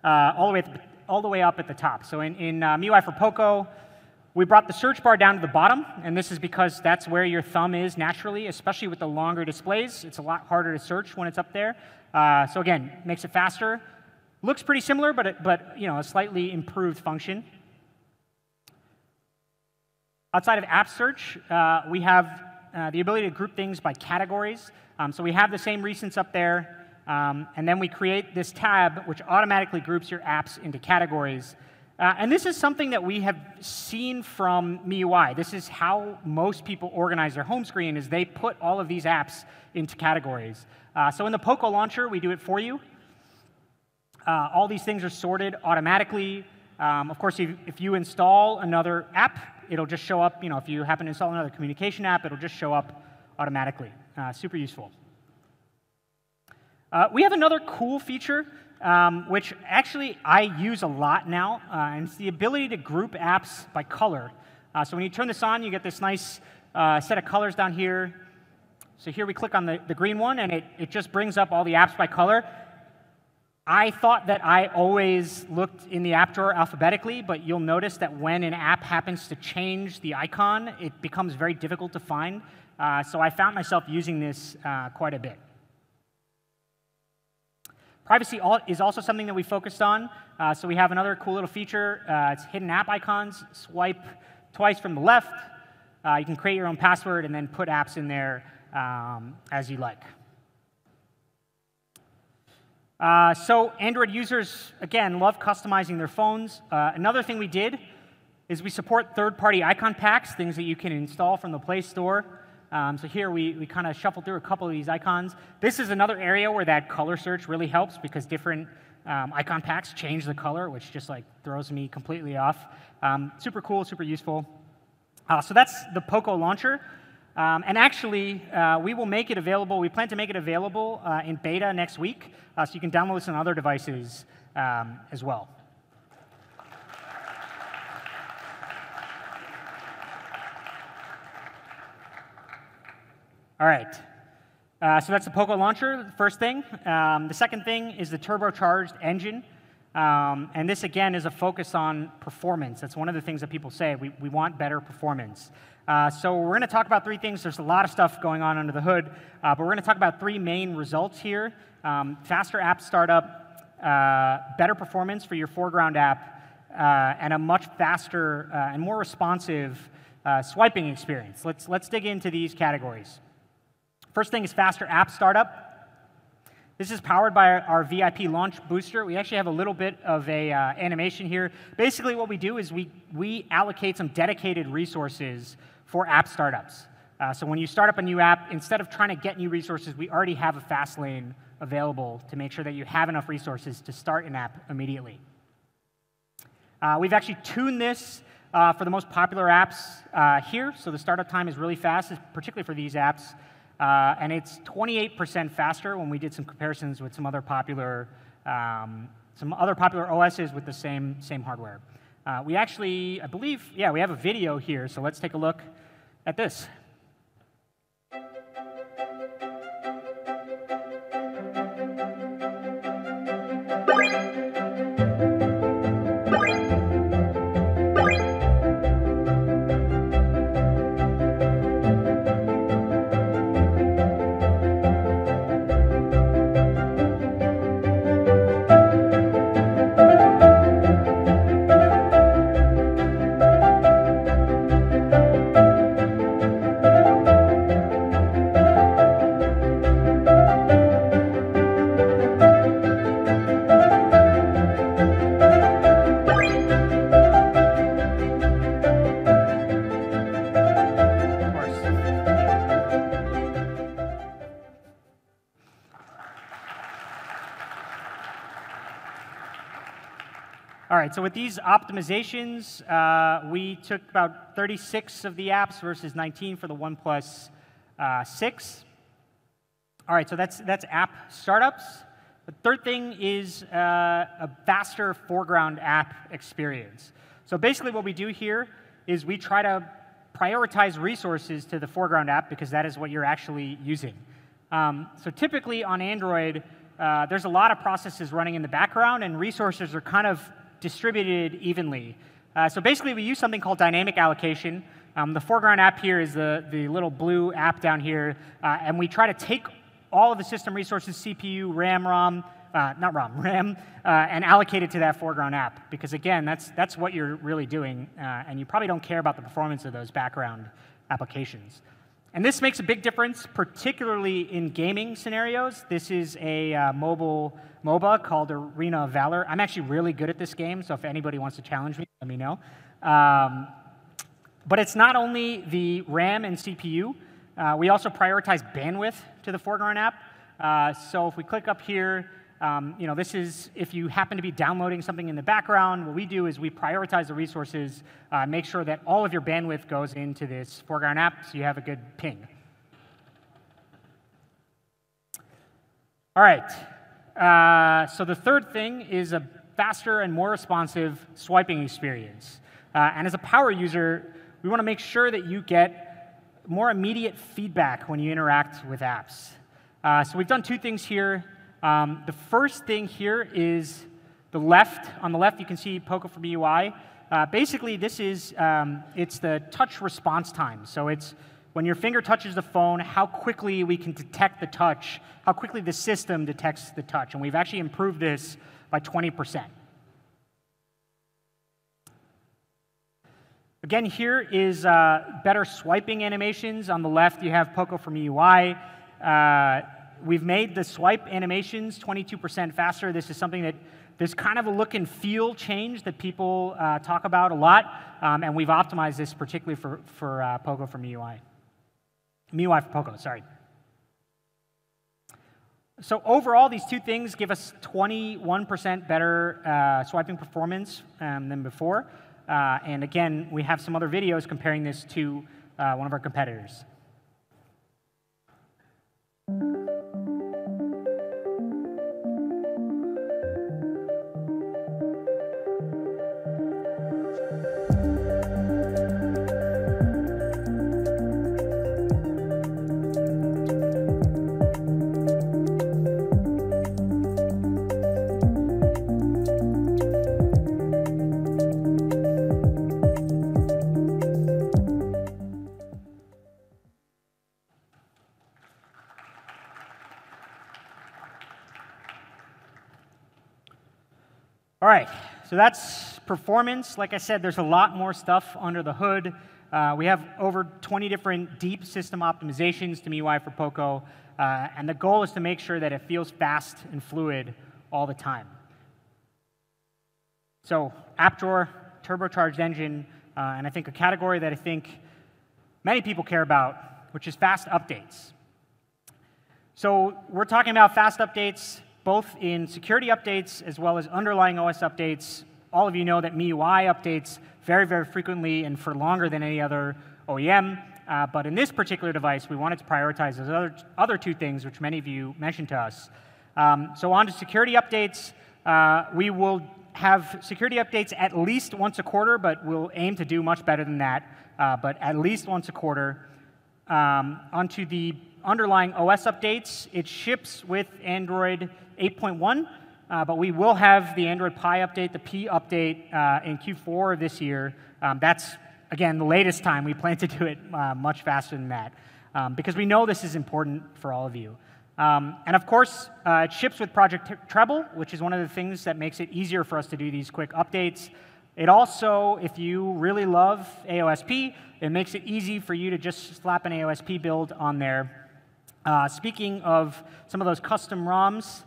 all the way up at the top. So in MIUI for Poco, we brought the search bar down to the bottom, and this is because that's where your thumb is naturally, especially with the longer displays. It's a lot harder to search when it's up there. So again, makes it faster. Looks pretty similar, but a slightly improved function. Outside of app search, we have the ability to group things by categories. So we have the same recents up there, and then we create this tab which automatically groups your apps into categories. And this is something that we have seen from MIUI. This is how most people organize their home screen, is they put all of these apps into categories. So in the Poco launcher, we do it for you. All these things are sorted automatically. Of course, if you install another app, it'll just show up. If you happen to install another communication app, it'll just show up automatically. Super useful. We have another cool feature, which actually I use a lot now, and it's the ability to group apps by color. So when you turn this on, you get this nice set of colors down here. So here we click on the green one, and it just brings up all the apps by color. I thought that I always looked in the app drawer alphabetically, but you'll notice that when an app happens to change the icon, it becomes very difficult to find. So I found myself using this quite a bit. Privacy is also something that we focused on. So we have another cool little feature. It's hidden app icons. Swipe twice from the left. You can create your own password and then put apps in there as you like. So Android users, again, love customizing their phones. Another thing we did is we support third-party icon packs, things that you can install from the Play Store. So here we kind of shuffled through a couple of these icons. This is another area where that color search really helps because different icon packs change the color, which just throws me completely off. Super cool, super useful. So that's the Poco launcher. And actually, we will make it available. We plan to make it available in beta next week, so you can download this on other devices as well. All right. So that's the Poco launcher, the first thing. The second thing is the turbocharged engine. And this, again, is a focus on performance. That's one of the things that people say. We want better performance. So we're going to talk about three things. There's a lot of stuff going on under the hood. But we're going to talk about three main results here. Faster app startup, better performance for your foreground app, and a much faster and more responsive swiping experience. Let's dig into these categories. First thing is faster app startup. This is powered by our VIP launch booster. We actually have a little bit of a animation here. Basically, what we do is we allocate some dedicated resources for app startups. So when you start up a new app, instead of trying to get new resources, we already have a fast lane available to make sure that you have enough resources to start an app immediately. We've actually tuned this for the most popular apps here. So the startup time is really fast, particularly for these apps. And it's 28% faster when we did some comparisons with some other popular OSs with the same hardware. We actually, I believe, yeah, we have a video here, so let's take a look at this. All right, so with these optimizations, we took about 36 of the apps versus 19 for the OnePlus 6. All right, so that's app startups. The third thing is a faster foreground app experience. So basically what we do here is we try to prioritize resources to the foreground app because that is what you're actually using. So typically on Android, there's a lot of processes running in the background, and resources are kind of distributed evenly. So basically, we use something called dynamic allocation. The foreground app here is the little blue app down here, and we try to take all of the system resources, CPU, RAM, RAM, and allocate it to that foreground app. Because again, that's what you're really doing, and you probably don't care about the performance of those background applications. And this makes a big difference, particularly in gaming scenarios. This is a MOBA called Arena of Valor. I'm actually really good at this game, so if anybody wants to challenge me, let me know. But it's not only the RAM and CPU. We also prioritize bandwidth to the foreground app. So if we click up here, this is if you happen to be downloading something in the background, what we do is we prioritize the resources, make sure that all of your bandwidth goes into this foreground app so you have a good ping. All right, so the third thing is a faster and more responsive swiping experience. And as a power user, we want to make sure that you get more immediate feedback when you interact with apps. So we've done two things here. The first thing here is the left. On the left, you can see Poco from UI. Basically, this is it's the touch response time. So it's when your finger touches the phone, how quickly we can detect the touch, how quickly the system detects the touch. And we've actually improved this by 20%. Again, here is better swiping animations. On the left, you have Poco from UI. We've made the swipe animations 22% faster. This is something that there's kind of a look and feel change that people talk about a lot, and we've optimized this particularly for Poco from MIUI. MIUI for Poco, sorry. So overall, these two things give us 21% better swiping performance than before. And again, we have some other videos comparing this to one of our competitors. All right, so that's performance. Like I said, there's a lot more stuff under the hood. We have over 20 different deep system optimizations to MIUI for Poco, and the goal is to make sure that it feels fast and fluid all the time. So app drawer, turbocharged engine, and I think a category that I think many people care about, which is fast updates. So we're talking about fast updates both in security updates as well as underlying OS updates. All of you know that MIUI updates very, very frequently and for longer than any other OEM. But in this particular device, we wanted to prioritize those other two things, which many of you mentioned to us. So on to security updates. We will have security updates at least once a quarter, but we'll aim to do much better than that, but at least once a quarter. Onto the underlying OS updates, it ships with Android 8.1, but we will have the Android Pie update, the P update, in Q4 of this year. That's, again, the latest time. We plan to do it much faster than that, because we know this is important for all of you. And of course, it ships with Project Treble, which is one of the things that makes it easier for us to do these quick updates. It also, if you really love AOSP, it makes it easy for you to just slap an AOSP build on there. Speaking of some of those custom ROMs,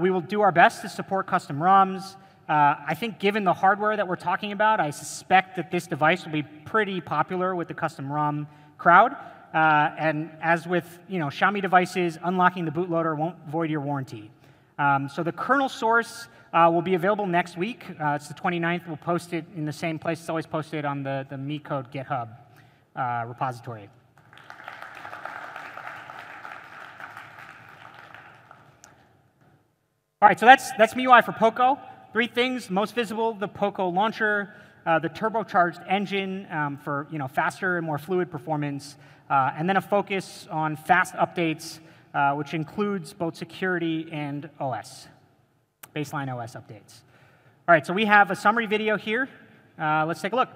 we will do our best to support custom ROMs. I think given the hardware that we're talking about, I suspect that this device will be pretty popular with the custom ROM crowd. And as with Xiaomi devices, unlocking the bootloader won't void your warranty. So the kernel source will be available next week. It's the 29th. We'll post it in the same place. It's always posted on the MiCode GitHub repository. All right, so that's MIUI for Poco. Three things: most visible, the Poco launcher, the turbocharged engine for faster and more fluid performance, and then a focus on fast updates, which includes both security and OS, baseline OS updates. All right, so we have a summary video here. Let's take a look.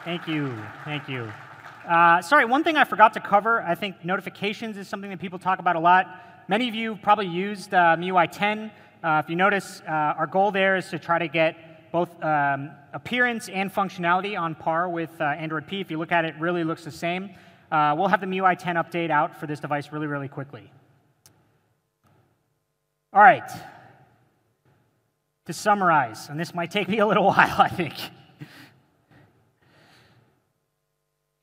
Thank you. Thank you. Sorry, one thing I forgot to cover. I think notifications is something that people talk about a lot. Many of you probably used MIUI 10. If you notice, our goal there is to try to get both appearance and functionality on par with Android P. If you look at it, it really looks the same. We'll have the MIUI 10 update out for this device really, really quickly. All right. To summarize, and this might take me a little while, I think.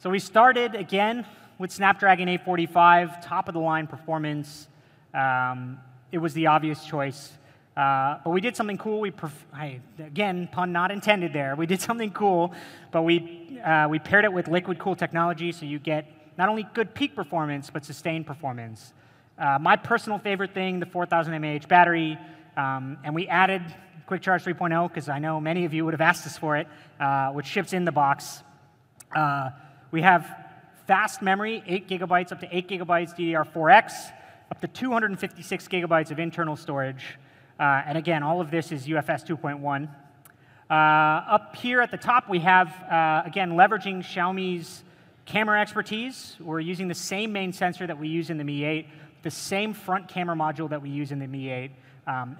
So we started, again, with Snapdragon 845, top-of-the-line performance. It was the obvious choice. But we did something cool. Again, pun not intended there. We did something cool, but we paired it with liquid-cooled technology, so you get not only good peak performance, but sustained performance. My personal favorite thing, the 4,000 mAh battery, and we added Quick Charge 3.0, because I know many of you would have asked us for it, which ships in the box. We have fast memory, 8 gigabytes, up to 8 gigabytes DDR4X, up to 256 gigabytes of internal storage. And again, all of this is UFS 2.1. Up here at the top, we have, again, leveraging Xiaomi's camera expertise. We're using the same main sensor that we use in the Mi 8, the same front camera module that we use in the Mi 8.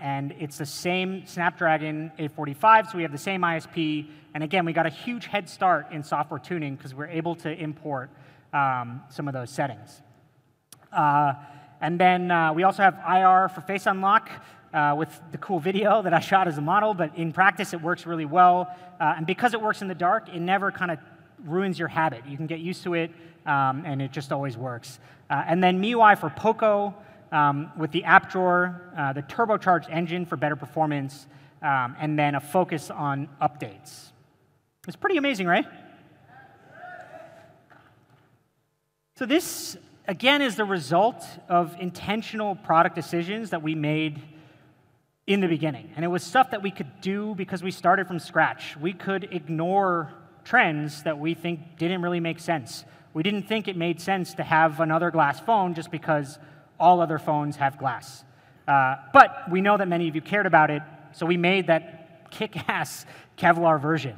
And it's the same Snapdragon 845, so we have the same ISP. And again, we got a huge head start in software tuning because we're able to import some of those settings. And then we also have IR for face unlock with the cool video that I shot as a model, but in practice it works really well. And because it works in the dark, it never kind of ruins your habit. You can get used to it, and it just always works. And then MIUI for Poco with the app drawer, the turbocharged engine for better performance, and then a focus on updates. It's pretty amazing, right? So this, again, is the result of intentional product decisions that we made in the beginning. And it was stuff that we could do because we started from scratch. We could ignore trends that we think didn't really make sense. We didn't think it made sense to have another glass phone just because all other phones have glass. But we know that many of you cared about it, so we made that kick-ass Kevlar version.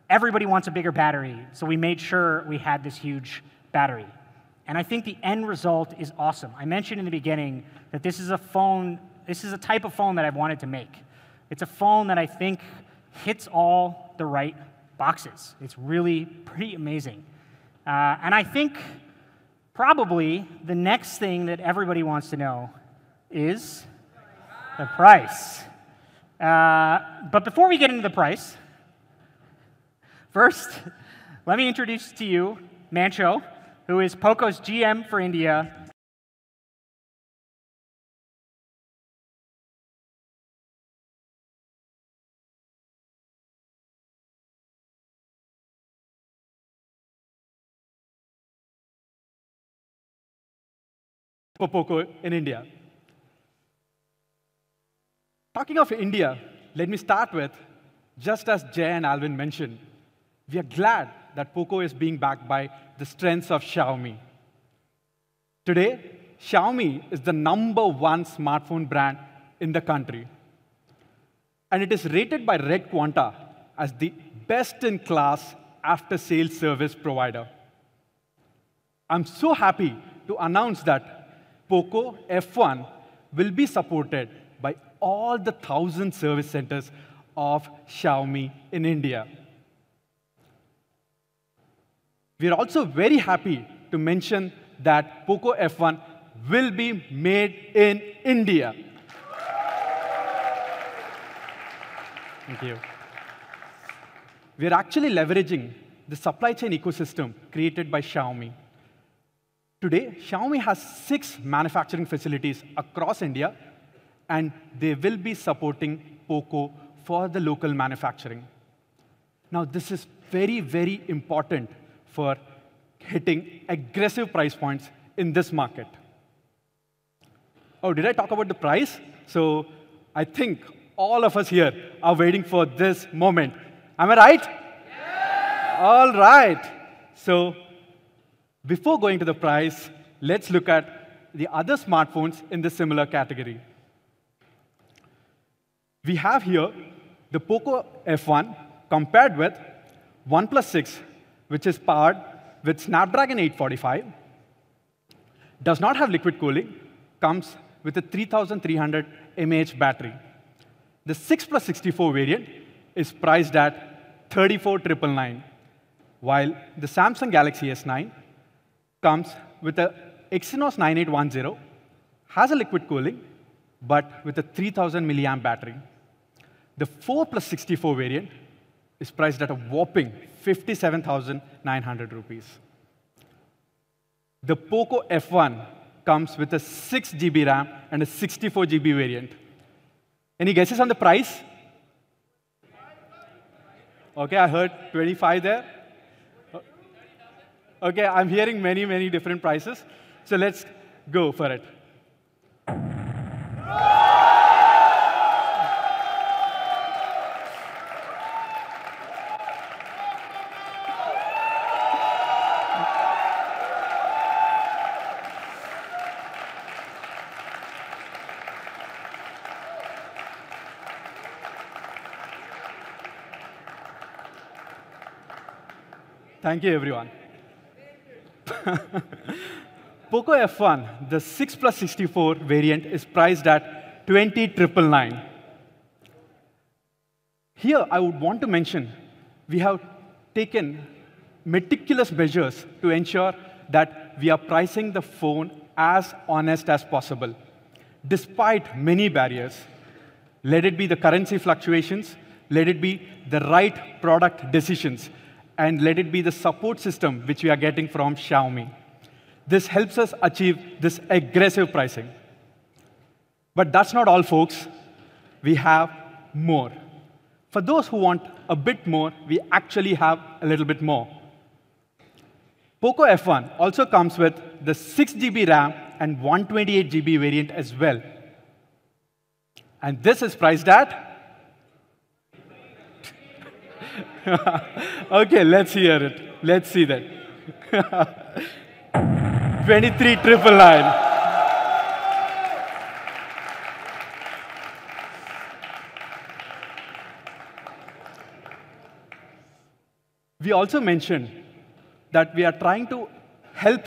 Everybody wants a bigger battery, so we made sure we had this huge battery. And I think the end result is awesome. I mentioned in the beginning that this is a type of phone that I've wanted to make. It's a phone that I think hits all the right boxes. It's really pretty amazing. And I think probably the next thing that everybody wants to know is the price. But before we get into the price, first, let me introduce to you Mancho, who is Poco's GM for India. For Poco in India. Talking of India, let me start with, just as Jay and Alvin mentioned, we are glad that Poco is being backed by the strengths of Xiaomi. Today, Xiaomi is the #1 smartphone brand in the country. And it is rated by Red Quanta as the best-in-class after-sales service provider. I'm so happy to announce that PocoF1 will be supported by all the 1,000 service centers of Xiaomi in India. We are also very happy to mention that PocoF1 will be made in India. Thank you. We are actually leveraging the supply chain ecosystem created by Xiaomi. Today, Xiaomi has 6 manufacturing facilities across India, and they will be supporting Poco for the local manufacturing. Now, this is very, very important for hitting aggressive price points in this market. Oh, did I talk about the price? So I think all of us here are waiting for this moment. Am I right? Yeah. All right. So before going to the price, let's look at the other smartphones in the similar category. We have here the PocoF1 compared with OnePlus 6, which is powered with Snapdragon 845, does not have liquid cooling, comes with a 3,300 mAh battery. The 6+64 variant is priced at 34,999, while the Samsung Galaxy S9 comes with a Exynos 9810, has a liquid cooling, but with a 3,000 milliamp battery. The 4+64 variant is priced at a whopping 57,900 rupees. The PocoF1 comes with a 6 GB RAM and a 64 GB variant. Any guesses on the price? OK, I heard 25 there. OK, I'm hearing many, many different prices. So let's go for it. Thank you, everyone. PocoF1, the 6+64 variant, is priced at 20,999. Here, I would want to mention, we have taken meticulous measures to ensure that we are pricing the phone as honest as possible, despite many barriers. Let it be the currency fluctuations, let it be the right product decisions, and let it be the support system which we are getting from Xiaomi. This helps us achieve this aggressive pricing. But that's not all, folks. We have more. For those who want a bit more, we actually have a little bit more. Poco F1 also comes with the 6 GB RAM and 128 GB variant as well. And this is priced at? OK, let's hear it. Let's see that. 23,999. We also mentioned that we are trying to